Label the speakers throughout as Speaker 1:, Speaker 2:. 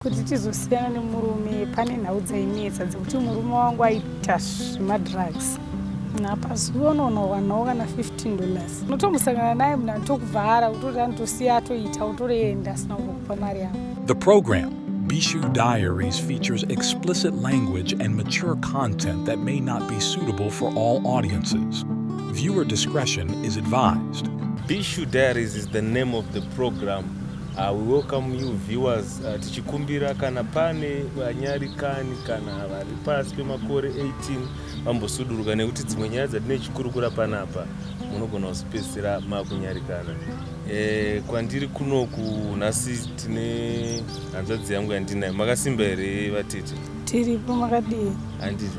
Speaker 1: Kuti tizosiyana nemurume pane nhau dzainetsa dzekuti murume wangu aita zvemadrugs. Napazuva unowana kana $15. Unotomusangana naye munhu anotokubvara kutoti anotosiya atoita utorienda asina kukupa mari yako.
Speaker 2: The program, BishuDiaries, features explicit language and mature content that may not be suitable for all audiences. Viewer discretion is advised.
Speaker 3: BishuDiaries is the name of the program. We welcome you viewers. Tichikumbira kana pane vanyarikani kana vari pasi pemakore 18 vambosuduruka nekuti dzimwe nyaya dzatine chikurukura panapa munogona kuzopedzisira makunyarikana. Kwandiri kunoku nhasi tine hanzvadzi yangu yandinayo. Makasimba here vatete?
Speaker 1: Tiripo. Makadii?
Speaker 3: Handiri.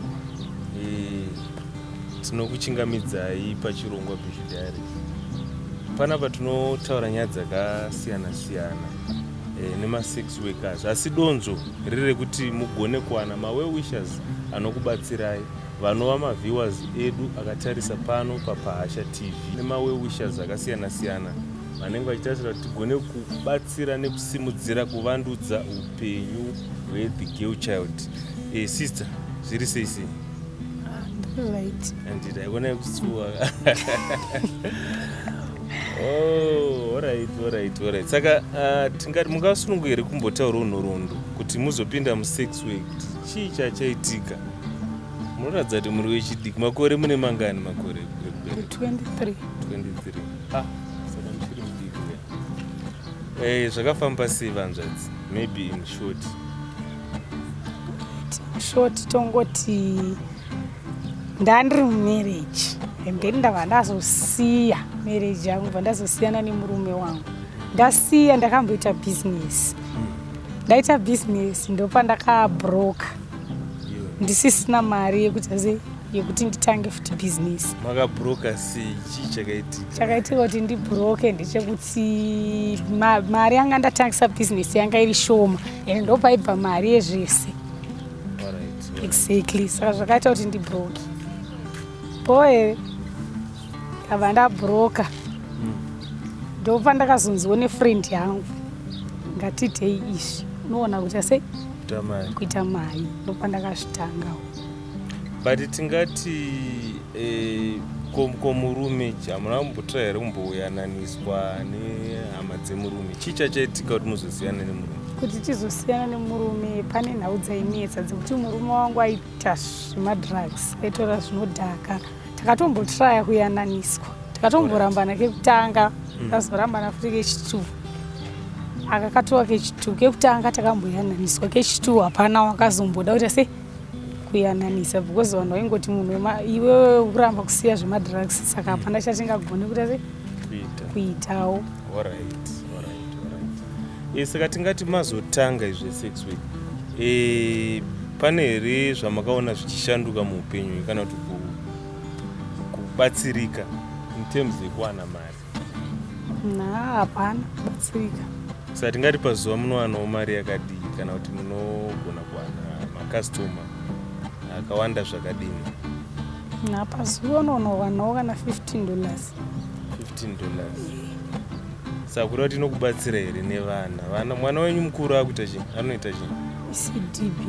Speaker 3: Tinokuchingamidzai pachirongwa BishuDiaries. Panapa tinotaura nyaya dzakasiyana-siyana nema-sex workers. Asi donzo riri kuti mugone kuwana ma-well-wishers anokubatsirai, vanova ma-viewers edu akatarisa pano paPahasha TV, nema-well-wishers akasiyana-siyana vanenge vachitarisa kuti tigone kubatsira nekusimudzira kuvandudza upenyu hwe-the girl child. Sister, zviri sei sei?
Speaker 1: Right.
Speaker 3: Andida iona kutsuwa. Oh, all right. Saka tingati mungasunungu here kumbotaura unhoroondo kuti muzopinda musex work chii chachaitika. Munoratidza kuti muri wechidiki. Makore mune mangani makore?
Speaker 1: 23.
Speaker 3: Saka muchiri mudiki. Zvakafamba sei vanzvadzi? Maybe in short.
Speaker 1: Short tongoti ndandiri mumarriage. Mberi ndabva ndazosiya marriage yangu, ndabva ndazosiyana nemurume wangu. Ndasiya ndakamboita business. Ndaita business ndopa ndakabroka. Ndisisina mari yekuti nditange futi business.
Speaker 3: Makabroka sei? Chii chakaitika?
Speaker 1: Chakaitika kuti ndibroke ndechekuti mari yanga ndatangisa business yanga iri shoma ende ndopaibva mari yezvese.
Speaker 3: Alright.
Speaker 1: Exactly. Saka zvakaita kuti ndibroke. Boy, ndabva ndabroka. Ndopa ndakazonziwa nefriend yangu. Ngatitei izvi. Unoona kuti sei? Kuita mari. Ndopa ndakazvitangawo.
Speaker 3: But tingati komurume hamuna kumbotra here kumboyananiswa nehama dzemurume? Chii chachaitika kuti muzosiyana nemurume? Kuti
Speaker 1: tizosiyana nemurume pane nhau dzainetsa dzekuti murume wangu aita zvemadrugs, aitora zvinodhaka. Takatombotraya kuyananiswa. Takatomborambana kekutanga, takazorambana futi kechitu. Akakatowa kechitu, kekutanga takamboyananiswa, kechitu hapana wakazomboda kuti sei kuyananisa because vanhu vaingoti munhu iwe kuramba kusiya zvemadrugs, saka hapana chatingagone kuti sei kuitawo.
Speaker 3: Alright. Saka tingati mazotanga izve sex work. Pane here zvamakaona zvichishanduka muupenyu kana kuti kubatsirika in terms yekuwana mari?
Speaker 1: Hapana kubatsirika.
Speaker 3: Saka tingati pazuva munowanawo mari yakadii kana kuti munogona kuwana makastoma akawanda zvakadini?
Speaker 1: Pazuva unowanawo kana $15.
Speaker 3: Saka kureva kuti inokubatsira here nevana? Mwana wenyu mukuru akuita chii? Anoita chii?
Speaker 1: CDB.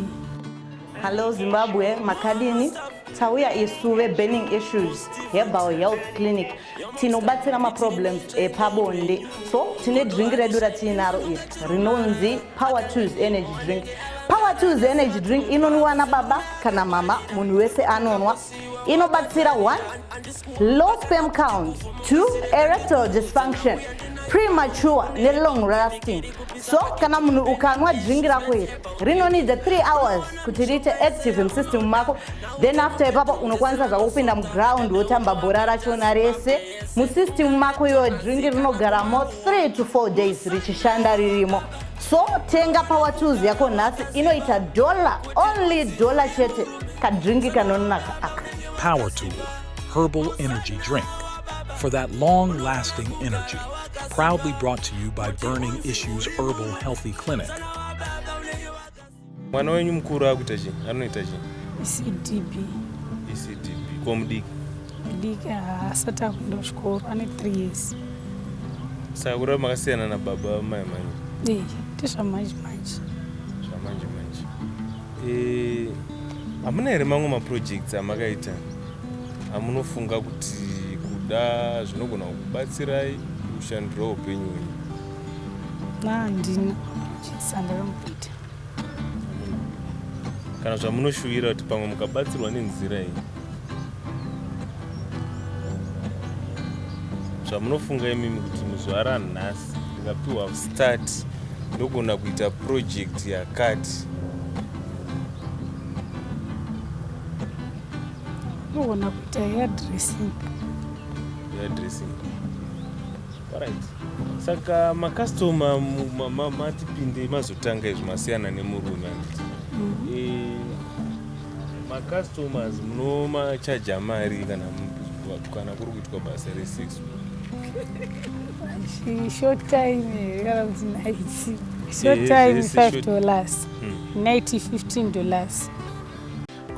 Speaker 4: Hello Zimbabwe, makadini. Tauya isuve burning issues herbal health clinic. Tinobatsira ma-problems epabonde. So tine drink redu ratinaro iri rinonzi Power Tools energy drink. Power Tools energy drink inonwiwa nababa kana mama, munhu wese anonwa. Inobatsira 1. Low sperm count. 2. Erectile dysfunction. Premature ne long lasting. So kana munhu ukanwa drink rako iri rinonidza 3 hours kuti riite active system mako, then after ipapo unokwanisa zvako kupinda muground wotamba bhora rachona rese musystem mako. Iyo drink rinogaramo 3 to 4 days richishanda ririmo. So tenga Power Tools yako nhasi, inoita only $1 chete kadrinki kanonaka aka.
Speaker 2: Power Tool, herbal energy drink for that long-lasting energy. Proudly brought to you by Burning Issues Herbal Healthy Clinic.
Speaker 3: Mwana wenyu mukuru akuita chii? Anoita chii?
Speaker 1: CDB.
Speaker 3: Komudiki?
Speaker 1: Mudiki asati akunda kuchikoro, ane 3 years.
Speaker 3: Saka kureva makasiyana nababa mai manyu?
Speaker 1: Tezvamanje.
Speaker 3: hamuna here mamwe maprojects amakaita amunofunga kuti kuda zvinogona kubatsirai kushandira upenyu hwenyu?
Speaker 1: Handina chisandara mukuita.
Speaker 3: Kana zvamunoshuvira kuti pamwe mukabatsirwa nenzira iyi, zvamunofunga imimi kuti muzuva ranhasi ndikapiwa start ndogona kuita project yakati?
Speaker 1: Ndogona kuita hairdressing.
Speaker 3: Alright. Saka makastoma matipinde mazotanga izvo masiyana nemurume anditi. Macustomers munomachaja mari kana kuri kuitwa basa re6?
Speaker 1: Short time kana kuti night. Short time $5, night $15.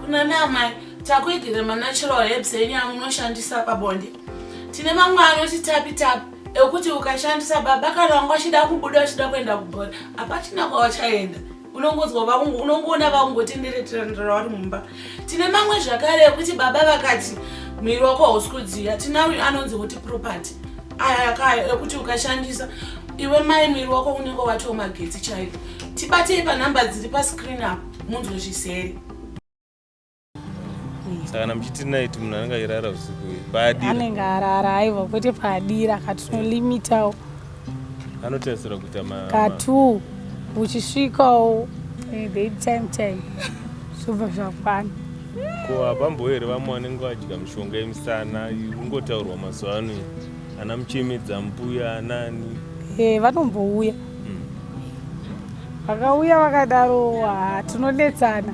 Speaker 5: Kuna nama takuigire natural herbs yenyu munoshandisa pabonde. Tine mamwe anoti tapi ekuti ukashandisa baba kana wanga chida kubuda chida kuenda kubhora apachina kwawachaenda. Unongoona vakungotenderetera vari mumba. Tine mamwe zvakare ekuti baba vakati mwiri wako hausikudziya. Tinawo anonzi kuti property. Aya ekuti ukashandisa iwe mai mwiri wako unenge watova magetsi chaiwo. Tibatei panhamba dziri pascreen apo munzozvisere.
Speaker 3: Saka namuchiti night munhu anenge airara usiku padira.
Speaker 1: Anenge arara aiwa kwete padira katinolimitawo.
Speaker 3: Anotarisira kuita
Speaker 1: Ka2 uchisvikawo time zvobva zvakwana.
Speaker 3: Ko hapambo here vamwe vanenge vadya mishonga yemisana ingotaurwa mazuva ano ana muchemedza mbuya anani?
Speaker 1: Vanombouya. Vakauya vakadaro tinodetsana.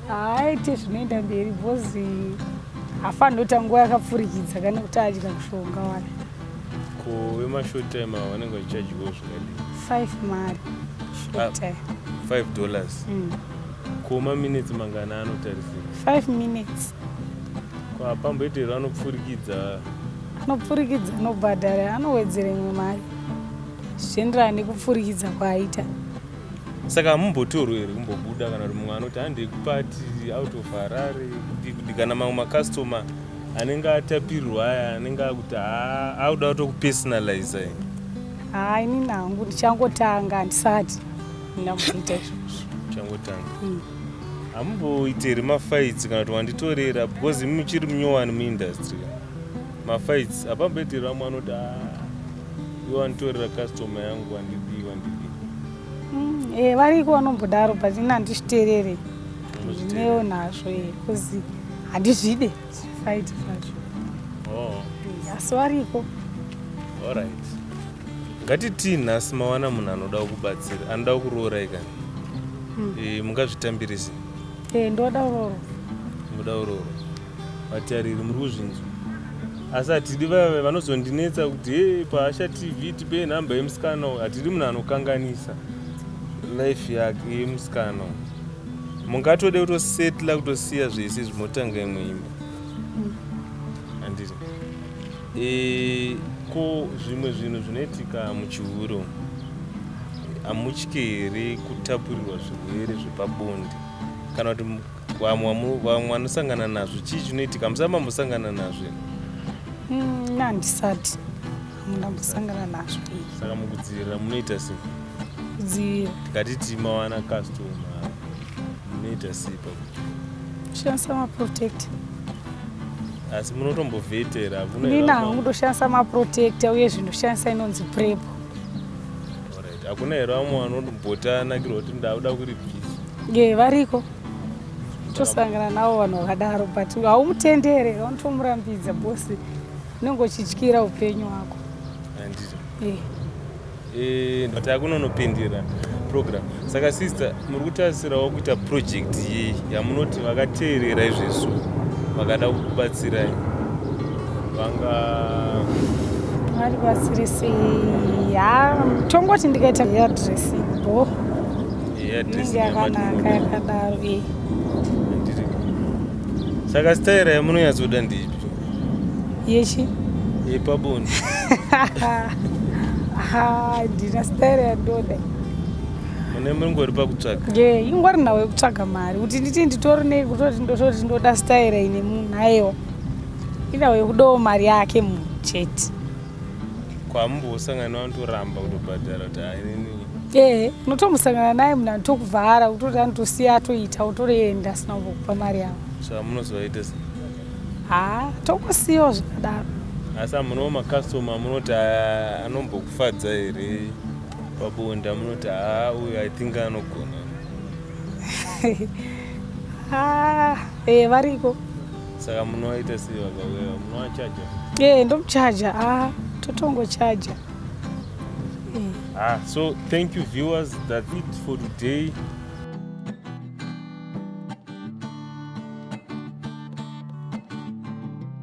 Speaker 1: Haaite zvinoenda mberi bhozi hafanira kuita nguva yakapfurikidza kana kuti adya mushonga wake.
Speaker 3: Ko vemashort time ava vanenge vachicharjiwa zvakadii?
Speaker 1: 5 mari short time.
Speaker 3: $5. Ko maminitsi mangana anotarisira?
Speaker 1: 5 minutes.
Speaker 3: Ko hapamboitero anopfurikidza?
Speaker 1: Anopfurikidza anobhadhara, anowedzera imwe mari zvichienderana nekupfurikidza kwaaita.
Speaker 3: Saka hamumbotorwi here kumbobuda kana kuti mumwe anoti handikupati out of Harare kana mamwe makastoma anenge atapirirwa aya anenge akuti auda kutokupersonaliza here?
Speaker 1: Inini hangu ndichangotanga handisati ndinakuita izvozvo.
Speaker 3: Changotanga. Hamumboiti here mafights kana kuti wanditorera because muchiri munyowani muindustry? Mafights hapamboiti here vamwe anoti iwe wanditorera customer yangu wandidii.
Speaker 1: Variko vanombodaro but ini handizviterere zvinewo nazvo because handizvide fight zvacho. Asi variko.
Speaker 3: Alright. Ngatiti nhasi mawana munhu anoda kubatsira, anoda kuroora kani. Mungazvitambire sei?
Speaker 1: Ndoda uroro.
Speaker 3: Muda uroro. Vatariri muri kuzvinzwa. Asi hatidi vaya vanozondinetsa kuti paAsha TV tipe nhamba yemusikana uyu. Hatidi munhu anokanganisa life yake yemusikana. Mungatode kutosetla kutosiya zvese zvimotanga imwe imba. Handiti. Ko zvimwe zvinhu zvinoitika muchihuro hamutyi here kutapurirwa zvirwere zvepabonde? Kana kuti vamwe vanosangana nazvo chii chinoitika? Musamambosangana nazvo?
Speaker 1: Handisati ndambosangana nazvo.
Speaker 3: Saka mukudzivirira munoita sei?
Speaker 1: Kudzivirira
Speaker 3: ngatiti mawana customer munoita sei pakuti?
Speaker 1: kushandisa maprotector.
Speaker 3: Asi munotombovhetera?
Speaker 1: Inini hangu ndoshandisa maprotector uye zvinoshandisa inonzi prep.
Speaker 3: Alright. Hakuna here vamwe vanombota nakirwa kuti ndauda kuripisa?
Speaker 1: Variko. Tosangana navo vanhu vakadaro but haumutendere, vanotomurambidza bosi unenge uchityira upenyu hwako.
Speaker 3: Handiti. But hakunonopindira program. Saka sister, muri kutarisirawo kuita project iyi yamunoti vakateerera izvezvo vakada kukubatsirai
Speaker 1: vari batsire sei? Tongoti ndikaita hairdressing inenge yakanaka yakadaro.
Speaker 3: Saka staira yamunonyatsoda ndeipi?
Speaker 1: Yechi?
Speaker 3: Yepabonde.
Speaker 1: Ndina staira yandoda.
Speaker 3: mune mungori pakutsvaga
Speaker 1: ingori nawo yekutsvaga mari kuti nditi nditori nei kutoti ndoda staira ine munhu aiwa inawo yekudawo mari yake munhu chete
Speaker 3: kwamumbosangana wantoramba kutobhadhara kuti hainini
Speaker 1: unotomusangana naye munhu anotokuvhara kutoti anotosiya atoita utorienda asina kumbokupa mari yavo
Speaker 3: saka munozovaita se
Speaker 1: tokosiyiwo zvakadaro
Speaker 3: asi munowo makastoma munoti anombokufadza here pabonda munoti uyu I think anogona
Speaker 1: variko
Speaker 3: saka munowaita sei vakauya munovachaja
Speaker 1: ndomuchaja totongochaja
Speaker 3: so thank you viewers, that's it for today.